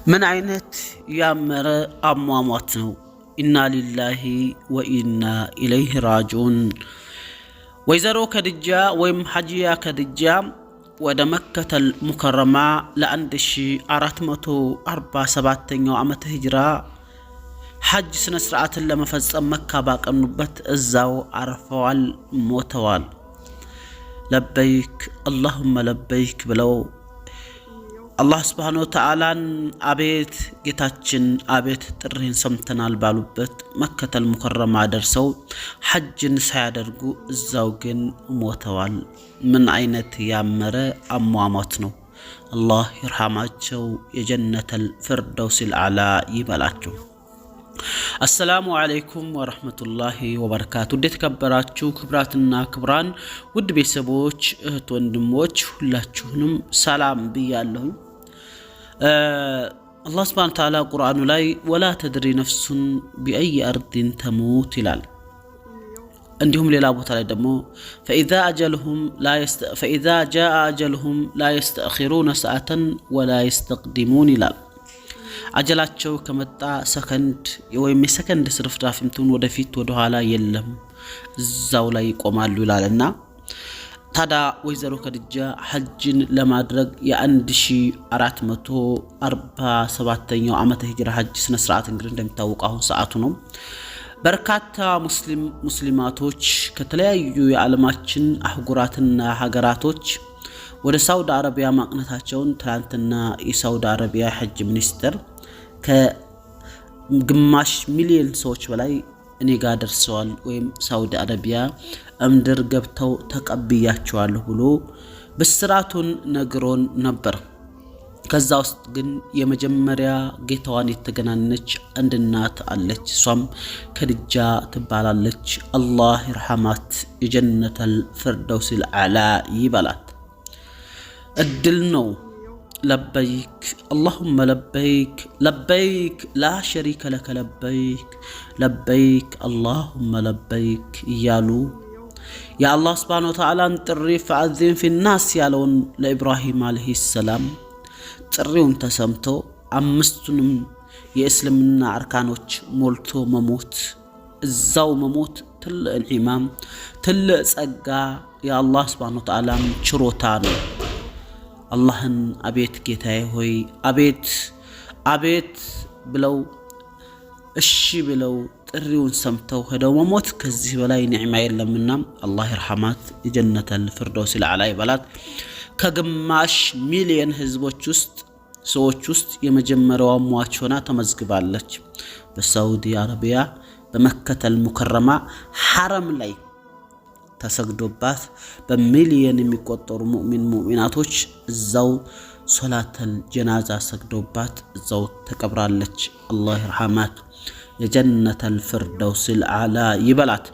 ምን አይነት ያመረ አሟሟት ነው። ኢና ሊላሂ ወኢና ኢለይሂ ራጂዑን። ወይዘሮ ከድጃ ወይም ሐጂያ ከድጃ ወደ መከተል ሙከረማ ለ1447ኛው ዓመተ ሂጅራ ሐጅ ስነ ስርዓትን ለመፈጸም መካ ባቀኑበት እዛው አርፈዋል፣ ሞተዋል። ለበይክ አላሁመ ለበይክ ብለው አላህ ስብሓነሁ ወተዓላን አቤት ጌታችን አቤት ጥሪን ሰምተናል ባሉበት መከተል ሙከረማ ደርሰው ሐጅን ሳያደርጉ እዛው ግን ሞተዋል። ምን አይነት ያመረ አሟሟት ነው። አላህ ይርሐማቸው፣ የጀነተል ፊርደውሲል አዕላ ይበላቸው። አሰላሙ አለይኩም ወራህመቱላሂ ወበረካቱ። የተከበራችሁ ክብራትና ክብራን ውድ ቤተሰቦች እህት ወንድሞች ሁላችሁንም ሰላም ብያለሁ። አላህ ሱብሓነሁ ወተዓላ ቁርአኑ ላይ ወላ ተድሪ ነፍሱን ቢአይ አርዲን ተሙት ይላል። እንዲሁም ሌላ ቦታ ላይ ደግሞ ፈኢዛ ጃአ አጀልሁም ላ የስተእኺሩነ ሰዓተን ወላ የስተቅዲሙን ይላል። አጀላቸው ከመጣ ሰከንድ ወይም የሰከንድ ስርፍራፊም ትሁን ወደፊት ወደኋላ የለም፣ እዛው ላይ ይቆማሉ ይላልና ታዳ ወይዘሮ ከድጃ ሐጅን ለማድረግ የ1447ኛው ዓመተ ሂጅራ ሐጅ ስነ ስርዓት እንግዲህ እንደሚታወቀው አሁን ሰዓቱ ነው። በርካታ ሙስሊማቶች ከተለያዩ የዓለማችን አህጉራትና ሀገራቶች ወደ ሳውዲ አረቢያ ማቅናታቸውን ትላንትና የሳውዲ አረቢያ ሐጅ ሚኒስትር ከግማሽ ሚሊዮን ሰዎች በላይ እኔ ጋር ደርሰዋል ወይም ሳውዲ አረቢያ እምድር ገብተው ተቀብያቸዋለሁ ብሎ በስራቱን ነግሮን ነበር። ከዛ ውስጥ ግን የመጀመሪያ ጌታዋን የተገናኘች አንድ እናት አለች። እሷም ከድጃ ትባላለች። አላህ ይርሐማት፣ የጀነተል ፊርደውሲል አዕላ ይበላት። እድል ነው። ለበይክ አላሁመ ለበይክ ለበይክ ላ ሸሪከ ለከ ለበይክ ለበይክ አላሁመ ለበይክ እያሉ የአላህ ስብሓነሁ ወተዓላን ጥሪ ፈአዚን ፊናስ ያለውን ለኢብራሂም አለይሂ ሰላም ጥሪውን ተሰምቶ አምስቱንም የእስልምና አርካኖች ሞልቶ መሞት፣ እዛው መሞት ትልቅ ኢማም ትልቅ ጸጋ የአላህ ስብሓነሁ ወተዓላም ችሮታ ነው። አላህን አቤት ጌታዬ ሆይ አቤት አቤት ብለው እሺ ብለው ጥሪውን ሰምተው ሄደው መሞት ከዚህ በላይ ኒዕማ የለምና አላህ ይርሐማት፣ የጀነተል ፊርደውሲል አዕላ ይበላት። ከግማሽ ሚሊዮን ሰዎች ውስጥ የመጀመሪያዋ ሟች ሆና ተመዝግባለች። በሳውዲ አረቢያ በመከተል ሙከረማ ሐረም ላይ ተሰግዶባት በሚሊዮን የሚቆጠሩ ሙእሚናቶች እዛው ሶላተል ጀናዛ ሰግዶባት እዛው ተቀብራለች። አላህ ይርሐማት፣ የጀነተል ፊርደውሲል አዕላ ይበላት።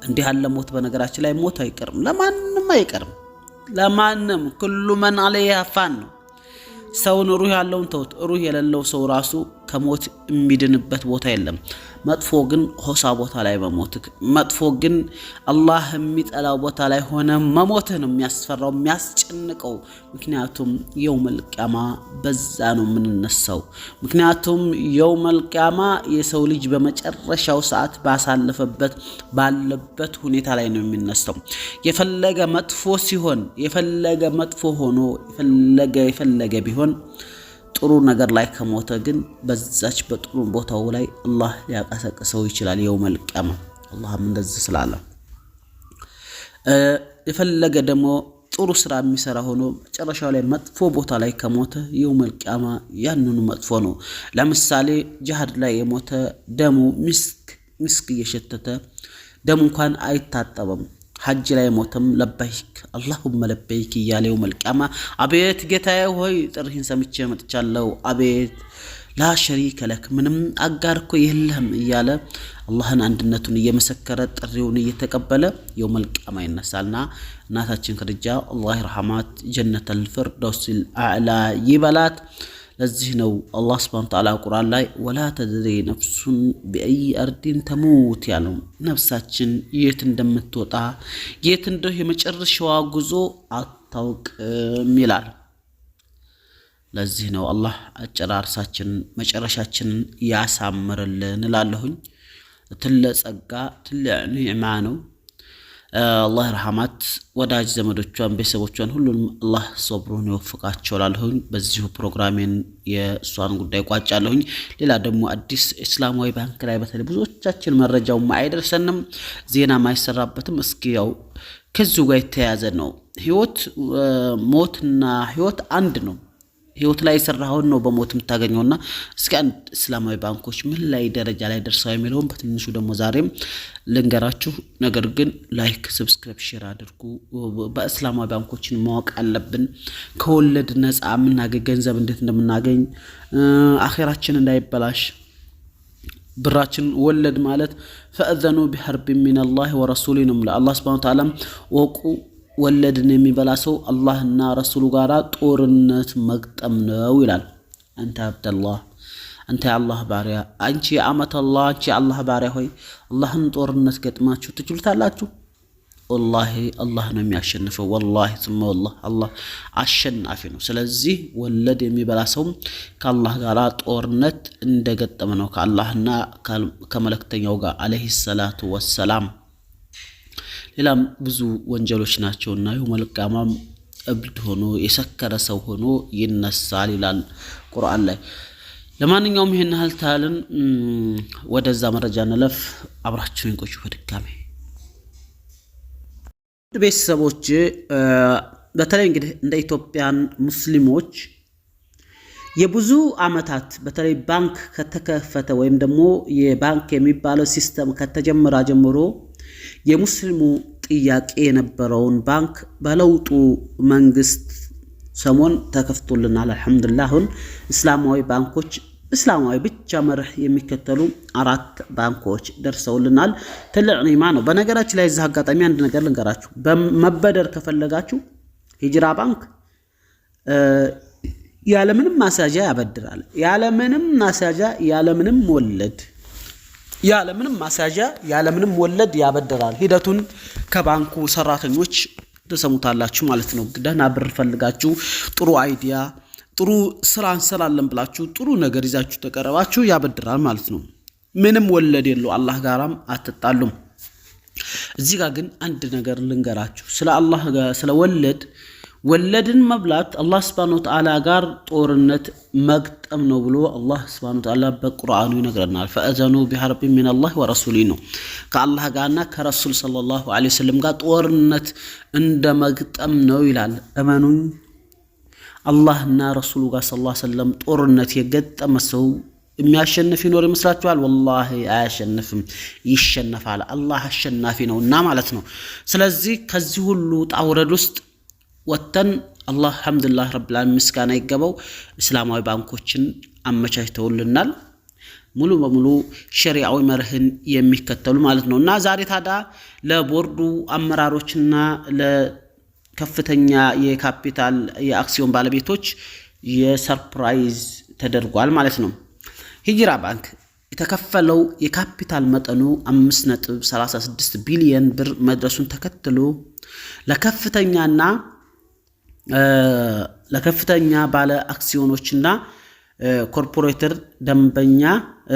እንዲህ ያለ ሞት በነገራችን ላይ ሞት አይቀርም፣ ለማንም አይቀርም፣ ለማንም ኩሉ መን ዐለይሃ ፋን ነው። ሰውን ሩህ ያለውን ተውት፣ ሩህ የሌለው ሰው ራሱ ከሞት የሚድንበት ቦታ የለም። መጥፎ ግን ሆሳ ቦታ ላይ መሞትክ፣ መጥፎ ግን አላህ የሚጠላው ቦታ ላይ ሆነ መሞትህ ነው የሚያስፈራው የሚያስጨንቀው። ምክንያቱም የውመል ቂያማ በዛ ነው የምንነሳው። ምክንያቱም የውመል ቂያማ የሰው ልጅ በመጨረሻው ሰዓት ባለበት ሁኔታ ላይ ነው የሚነሳው። የፈለገ መጥፎ ሲሆን የፈለገ መጥፎ ሆኖ የፈለገ ቢሆን ጥሩ ነገር ላይ ከሞተ ግን በዛች በጥሩ ቦታው ላይ አላህ ሊያቀሰቅሰው ይችላል የውመል ቂያማ። አላህም እንደዚህ ስላለ የፈለገ ደግሞ ጥሩ ስራ የሚሰራ ሆኖ መጨረሻው ላይ መጥፎ ቦታ ላይ ከሞተ የውመል ቂያማ ያንኑ መጥፎ ነው። ለምሳሌ ጂሃድ ላይ የሞተ ደሙ ምስክ እየሸተተ ደሙ እንኳን አይታጠበም። ሐጅ ላይ ሞተም ለበይክ አላሁመ ለበይክ እያለ የውመል ቂያማ አቤት ጌታዬ ሆይ ጥሪህን ሰምቼ መጥቻለሁ፣ አቤት ላ ሸሪከ ለክ ምንም አጋር እኮ የለህም እያለ አላህን አንድነቱን እየመሰከረ ጥሪውን እየተቀበለ የውመል ቂያማ ይነሳልና እናታችን ከድጃ አላህ ይርሐማት፣ ጀነተል ፊርደውሲል አዕላ ይበላት። ለዚህ ነው አላህ ሱብሓነሁ ወተዓላ ቁርአን ላይ ወላ ተድሪ ነፍሱን ቢአይ አርዲን ተሙት ያለው። ነፍሳችን የት እንደምትወጣ የት እንደው የመጨረሻዋ ጉዞ አታውቅም ይላል። ለዚህ ነው አላህ አጨራርሳችንን መጨረሻችንን ያሳምርልን እላለሁኝ። ትልቅ ጸጋ ትልቅ ኒዕማ ነው። አላህ ረህመት ወዳጅ ዘመዶቿን ቤተሰቦቿን ሁሉንም አላህ ሶብሩን ይወፍቃቸው እላለሁኝ። በዚሁ ፕሮግራሜን የእሷን ጉዳይ ቋጫለሁኝ። ሌላ ደግሞ አዲስ እስላማዊ ባንክ ላይ በተለይ ብዙዎቻችን መረጃው አይደርሰንም፣ ዜና ማይሰራበትም። እስኪ ያው ከዚሁ ጋር የተያያዘ ነው። ህይወት ሞትና ህይወት አንድ ነው። ህይወት ላይ የሰራውን ነው በሞት የምታገኘውና እስኪ አንድ እስላማዊ ባንኮች ምን ላይ ደረጃ ላይ ደርሰው የሚለውን በትንሹ ደግሞ ዛሬም ልንገራችሁ። ነገር ግን ላይክ፣ ሰብስክራይብ፣ ሼር አድርጉ። በእስላማዊ ባንኮችን ማወቅ አለብን። ከወለድ ነፃ የምናገኝ ገንዘብ እንዴት እንደምናገኝ አኺራችን እንዳይበላሽ ብራችን ወለድ ማለት ፈአዘኑ ቢሐርብ ሚነላሂ ወረሱሊሂ ነው። አላህ ሱብሓነሁ ወተዓላ ወቁ ወለድን የሚበላ ሰው አላህና ረሱሉ ጋራ ጦርነት መግጠም ነው ይላል። አንተ አብደላህ፣ አንተ የአላህ ባሪያ፣ አንቺ የአመተላህ፣ አንቺ የአላህ ባሪያ ሆይ አላህን ጦርነት ገጥማችሁ ትችሉታላችሁ? ወላሂ አላህ ነው የሚያሸንፈው። ወላሂ ثم والله አላህ አሸናፊ ነው። ስለዚህ ወለድ የሚበላ ሰው ከአላህ ጋራ ጦርነት እንደገጠመ ነው ከአላህና ከመለክተኛው ጋር አለይሂ ሰላቱ ወሰላም። ሌላም ብዙ ወንጀሎች ናቸውና የውመል ቂያማም እብድ ሆኖ የሰከረ ሰው ሆኖ ይነሳል ይላል ቁርአን ላይ። ለማንኛውም ይሄን ያህል ታልን ወደዛ መረጃ እንለፍ። አብራችሁን ቆዩ። በድጋሚ ቤተሰቦች በተለይ እንግዲህ እንደ ኢትዮጵያን ሙስሊሞች የብዙ አመታት በተለይ ባንክ ከተከፈተ ወይም ደግሞ የባንክ የሚባለው ሲስተም ከተጀመረ ጀምሮ የሙስሊሙ ጥያቄ የነበረውን ባንክ በለውጡ መንግስት ሰሞን ተከፍቶልናል። አልহামዱሊላህ አሁን እስላማዊ ባንኮች እስላማዊ ብቻ መርህ የሚከተሉ 4 ባንኮች ደርሰውልናል። ትልቅ ኒዕማ ነው። በነገራችን ላይ እዚህ አጋጣሚ አንድ ነገር ልንገራችሁ። በመበደር ከፈለጋችሁ ሂጅራ ባንክ ያለምንም ማሳጃ ያበድራል። ያለምንም ማሳጃ ያለምንም ወለድ ያለምንም ማሳጃ ያለምንም ወለድ ያበድራል። ሂደቱን ከባንኩ ሰራተኞች ተሰሙታላችሁ ማለት ነው። ደህና ብር ፈልጋችሁ ጥሩ አይዲያ ጥሩ ስራ እንሰራለን ብላችሁ ጥሩ ነገር ይዛችሁ ተቀረባችሁ ያበድራል ማለት ነው። ምንም ወለድ የለው። አላህ ጋራም አትጣሉም። እዚህ ጋር ግን አንድ ነገር ልንገራችሁ ስለ አላህ ስለ ወለድን መብላት አላህ Subhanahu Wa Ta'ala ጋር ጦርነት መግጠም ነው ብሎ አላህ Subhanahu Wa Ta'ala በቁርአኑ ይነግረናል። ፈአዘኑ ቢሐርብ ሚነላሂ ወረሱሊሂ ነው። ከአላህ ጋርና ከረሱል ሰለላሁ ዐለይሂ ወሰለም ጋር ጦርነት እንደመግጠም ነው ይላል። እመኑኝ አላህና ረሱሉ ጋር ሰለላሁ ዐለይሂ ወሰለም ጦርነት የገጠመ ሰው የሚያሸንፍ ይኖር ይመስላችኋል? ወላሂ አያሸንፍም፣ ይሸነፋል። አላህ አሸናፊ ነውና ማለት ነው። ስለዚህ ከዚህ ሁሉ ጣውረድ ውስጥ ወተን አላህ አልহামዱሊላህ ረብል ዓለሚን ምስጋና ይገባው እስላማዊ ባንኮችን አመቻችተውልናል። ሙሉ በሙሉ ሸሪዓዊ መርህን የሚከተሉ ማለት ነውና ዛሬ ታዲያ ለቦርዱ አመራሮችና ለከፍተኛ የካፒታል የአክሲዮን ባለቤቶች የሰርፕራይዝ ተደርጓል ማለት ነው። ሂጅራ ባንክ የተከፈለው የካፒታል መጠኑ 5.36 ቢሊዮን ብር መድረሱን ተከትሎ ለከፍተኛ ባለ አክሲዮኖችና ኮርፖሬተር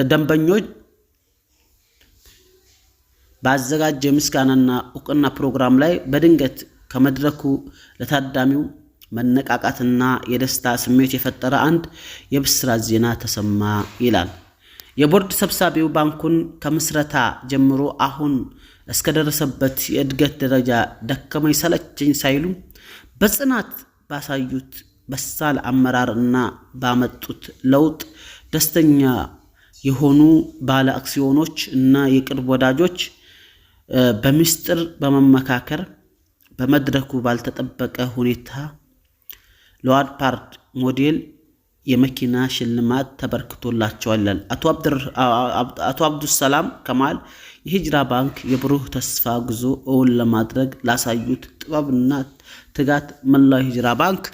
ደንበኞች ባዘጋጀ ምስጋናና እውቅና ፕሮግራም ላይ በድንገት ከመድረኩ ለታዳሚው መነቃቃትና የደስታ ስሜት የፈጠረ አንድ የብስራት ዜና ተሰማ ይላል። የቦርድ ሰብሳቢው ባንኩን ከምስረታ ጀምሮ አሁን እስከደረሰበት የእድገት ደረጃ ደከመኝ ሰለቸኝ ሳይሉ በጽናት ባሳዩት በሳል አመራርና ባመጡት ለውጥ ደስተኛ የሆኑ ባለ አክሲዮኖች እና የቅርብ ወዳጆች በሚስጥር በመመካከር በመድረኩ ባልተጠበቀ ሁኔታ ለዋድፓርድ ሞዴል የመኪና ሽልማት ተበርክቶላቸዋል ይላል አቶ አብዱሰላም ከማል። የሂጅራ ባንክ የብሩህ ተስፋ ጉዞ እውን ለማድረግ ላሳዩት ጥበብና ትጋት መላው ሂጅራ ባንክ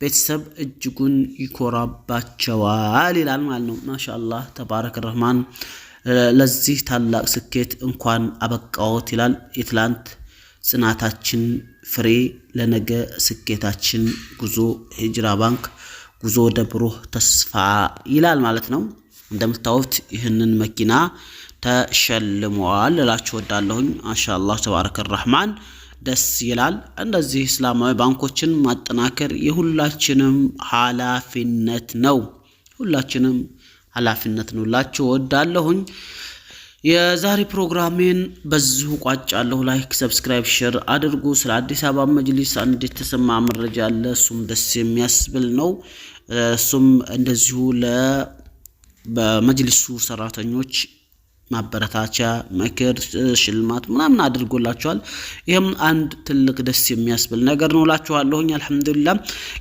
ቤተሰብ እጅጉን ይኮራባቸዋል ይላል ማለት ነው። ማሻአላህ ተባረከ ረህማን። ለዚህ ታላቅ ስኬት እንኳን አበቃዎት ይላል። የትላንት ጽናታችን ፍሬ ለነገ ስኬታችን ጉዞ ሂጅራ ባንክ ጉዞ ወደ ብሩህ ተስፋ ይላል ማለት ነው። እንደምታዩት ይህንን መኪና ተሸልመዋል እላችሁ ወዳለሁኝ። ማሻአላህ ተባረከ ረህማን ደስ ይላል። እንደዚህ እስላማዊ ባንኮችን ማጠናከር የሁላችንም ኃላፊነት ነው። ሁላችንም ኃላፊነት ነው ላችሁ ወዳለሁኝ። የዛሬ ፕሮግራሜን በዚሁ ቋጫለሁ። ላይክ፣ ሰብስክራይብ፣ ሼር አድርጉ። ስለ አዲስ አበባ መጅሊስ አንድ የተሰማ መረጃ አለ። እሱም ደስ የሚያስብል ነው። እሱም እንደዚሁ በመጅሊሱ ሰራተኞች ማበረታቻ፣ ምክር፣ ሽልማት ምናምን አድርጎላቸዋል። ይሄም አንድ ትልቅ ደስ የሚያስብል ነገር ነው ላችኋለሁኝ። አልহামዱሊላህ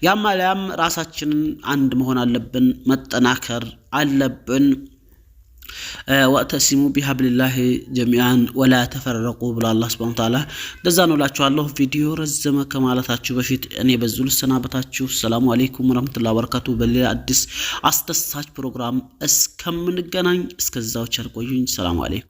ያማለም ራሳችንን አንድ መሆን አለብን፣ መጠናከር አለብን። ወተሲሙ ቢሐብሊላሂ ጀሚዓን ወላ ተፈረቁ ብሎ አላህ ሱብሓነሁ ወተዓላ እንደዛ ነው ላችኋለሁ። ቪዲዮ ረዘመ ከማለታችሁ በፊት እኔ በዚሁ ልሰናበታችሁ። ሰላም አለይኩም ወራህመቱላሂ ወበረካቱ። በሌላ አዲስ አስተሳች ፕሮግራም እስከምንገናኝ እስከዛው ቸር ቆዩኝ። ሰላም አለይኩም።